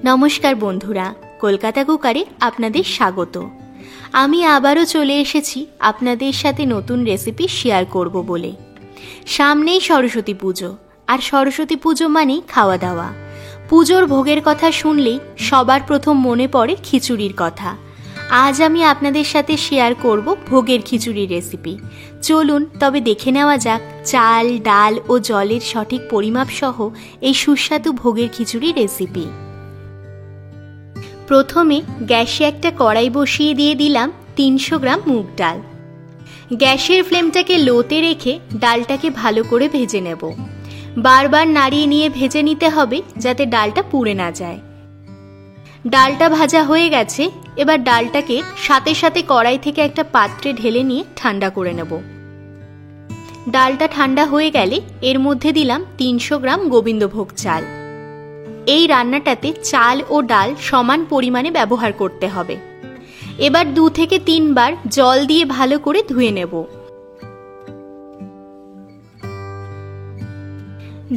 নমস্কার বন্ধুরা, কলকাতা কুকারে আপনাদের স্বাগত। আমি আবারও চলে এসেছি আপনাদের সাথে নতুন রেসিপি শেয়ার করব বলে। সামনেই সরস্বতী পুজো, আর সরস্বতী পুজো মানেই খাওয়া দাওয়া। পুজোর ভোগের কথা শুনলেই সবার প্রথম মনে পড়ে খিচুড়ির কথা। আজ আমি আপনাদের সাথে শেয়ার করব ভোগের খিচুড়ির রেসিপি। চলুন তবে দেখে নেওয়া যাক চাল, ডাল ও জলের সঠিক পরিমাপ সহ এই সুস্বাদু ভোগের খিচুড়ির রেসিপি। প্রথমে গ্যাসে একটা কড়াই বসিয়ে দিয়ে দিলাম 300 গ্রাম মুগ ডাল। গ্যাসের ফ্লেমটাকে লোতে রেখে ডালটাকে ভালো করে ভেজে নেব। বারবার নাড়িয়ে নিয়ে ভেজে নিতে হবে যাতে ডালটা পুড়ে না যায়। ডালটা ভাজা হয়ে গেছে, এবার ডালটাকে সাথে সাথে কড়াই থেকে একটা পাত্রে ঢেলে নিয়ে ঠান্ডা করে নেব। ডালটা ঠান্ডা হয়ে গেলে এর মধ্যে দিলাম 300 গ্রাম গোবিন্দভোগ চাল। এই রান্নাটাতে চাল ও ডাল সমান পরিমাণে ব্যবহার করতে হবে। এবার 2 থেকে 3 বার জল দিয়ে ভালো করে ধুয়ে নেব।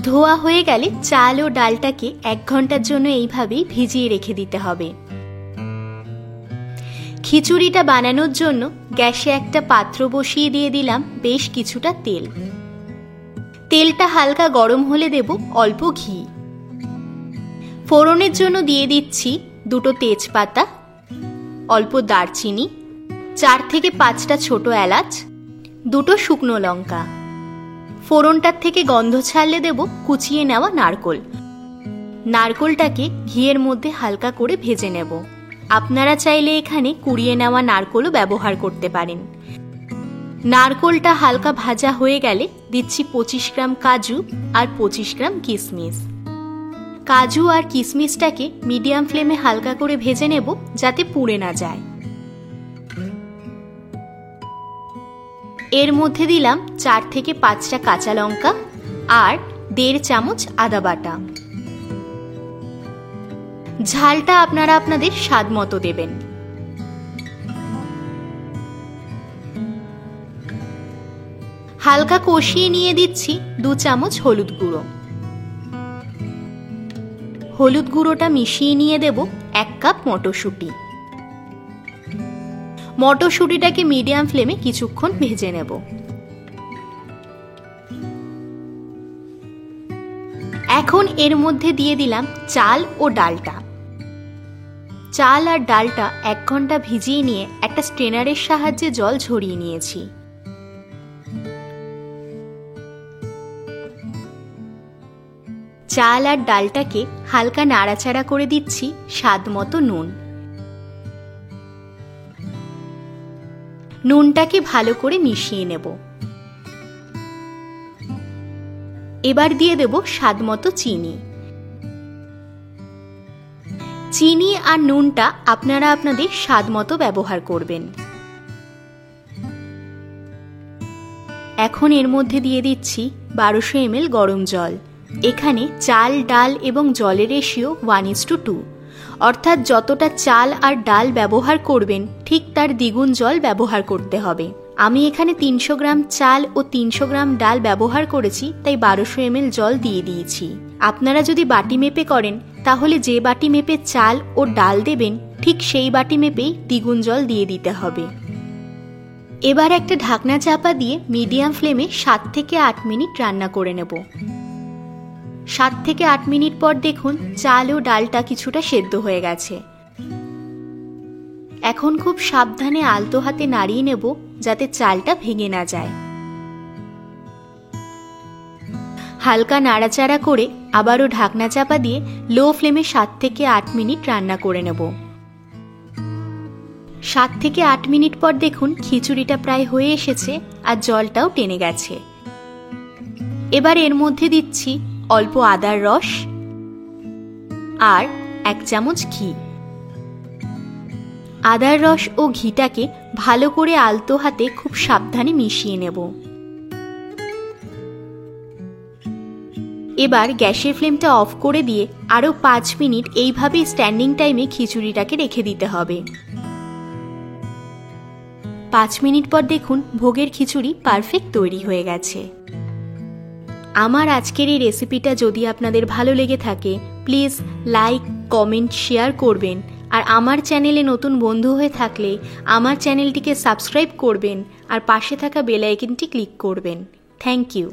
ধোয়া হয়ে গেলে চাল ও ডালটাকে 1 ঘন্টার জন্য এইভাবেই ভিজিয়ে রেখে দিতে হবে। খিচুড়িটা বানানোর জন্য গ্যাসে একটা পাত্র বসিয়ে দিয়ে দিলাম বেশ কিছুটা তেল। তেলটা হালকা গরম হলে দেব অল্প ঘি। ফোড়নের জন্য দিয়ে দিচ্ছি 2টো তেজপাতা, অল্প দারচিনি, 4 থেকে 5টা ছোট এলাচ, 2টো শুকনো লঙ্কা। ফোড়নটার থেকে গন্ধ ছাড়লে দেব কুচিয়ে নেওয়া নারকোল। নারকোলটাকে ঘিয়ের মধ্যে হালকা করে ভেজে নেব। আপনারা চাইলে এখানে কুড়িয়ে নেওয়া নারকোলও ব্যবহার করতে পারেন। নারকোলটা হালকা ভাজা হয়ে গেলে দিচ্ছি 25 গ্রাম কাজু আর 25 গ্রাম কিশমিশ। কাজু আর কিশমিশটাকে মিডিয়াম ফ্লেমে হালকা করে ভেজে নেব যাতে পুড়ে না যায়। এর মধ্যে দিলাম 4 থেকে 5টা কাঁচা লঙ্কা আর 1.5 চামচ আদা বাটা। ঝালটা আপনারা আপনাদের স্বাদ মতো দেবেন। হালকা কষিয়ে নিয়ে দিচ্ছি 2 চামচ হলুদ গুঁড়ো। হলুদ গুঁড়োটা মিশিয়ে নিয়ে দেব 1 কাপ মটরশুঁটি। মটরশুঁটিটাকে মিডিয়াম ফ্লেমে কিছুক্ষণ ভেজে নেব। এখন এর মধ্যে দিয়ে দিলাম চাল ও ডালটা। চাল আর ডালটা 1 ঘন্টা ভিজিয়ে নিয়ে একটা স্ট্রেনারের সাহায্যে জল ঝরিয়ে নিয়েছি। চাল আর ডালটাকে হালকা নাড়াচাড়া করে দিচ্ছি স্বাদ মতো নুন। নুনটাকে ভালো করে মিশিয়ে নেব। এবার দিয়ে দেব স্বাদ মতো চিনি। চিনি আর নুনটা আপনারা আপনাদের স্বাদ মতো ব্যবহার করবেন। এখন এর মধ্যে দিয়ে দিচ্ছি 1200 ml গরম জল। এখানে চাল, ডাল এবং জলের রেশিও 1:2, অর্থাৎ যতটা চাল আর ডাল ব্যবহার করবেন ঠিক তার দ্বিগুণ জল ব্যবহার করতে হবে। আমি এখানে 300 গ্রাম চাল ও 300 গ্রাম ডাল ব্যবহার করেছি, তাই 1200 ml জল দিয়ে দিয়েছি। আপনারা যদি বাটি মেপে করেন তাহলে যে বাটি মেপে চাল ও ডাল দেবেন ঠিক সেই বাটি মেপেই দ্বিগুণ জল দিয়ে দিতে হবে। এবার একটা ঢাকনা চাপা দিয়ে মিডিয়াম ফ্লেমে 7 থেকে 8 মিনিট রান্না করে নেব। 7 থেকে 8 মিনিট পর দেখুন চাল ও ডালটা কিছুটা সেদ্ধ হয়ে গেছে। এখন খুব সাবধানে আলতো হাতে নাড়িয়ে নেব যাতে চালটা ভেঙে না যায়। হালকা নাড়াচাড়া করে আবারও ঢাকনা চাপা দিয়ে লো ফ্লেমে 7 থেকে 8 মিনিট রান্না করে নেব। 7 থেকে 8 মিনিট পর দেখুন খিচুড়িটা প্রায় হয়ে এসেছে আর জলটাও টেনে গেছে। এবার এর মধ্যে দিচ্ছি অল্প আদার রস আর 1 চামচ ঘি। আদার রস ও ঘিটাকে ভালো করে আলতো হাতে খুব সাবধানে মিশিয়ে নেব। এবার গ্যাসের ফ্লেমটা অফ করে দিয়ে আরও 5 মিনিট এইভাবে স্ট্যান্ডিং টাইমে খিচুড়িটাকে রেখে দিতে হবে। 5 মিনিট পর দেখুন ভোগের খিচুড়ি পারফেক্ট তৈরি হয়ে গেছে। আমার আজকের এই রেসিপিটা যদি আপনাদের ভালো লেগে থাকে প্লিজ লাইক, কমেন্ট, শেয়ার করবেন। আর আমার চ্যানেলে নতুন বন্ধু হয়ে থাকলে আমার চ্যানেলটিকে সাবস্ক্রাইব করবেন আর পাশে থাকা বেল আইকনটি ক্লিক করবেন। Thank you.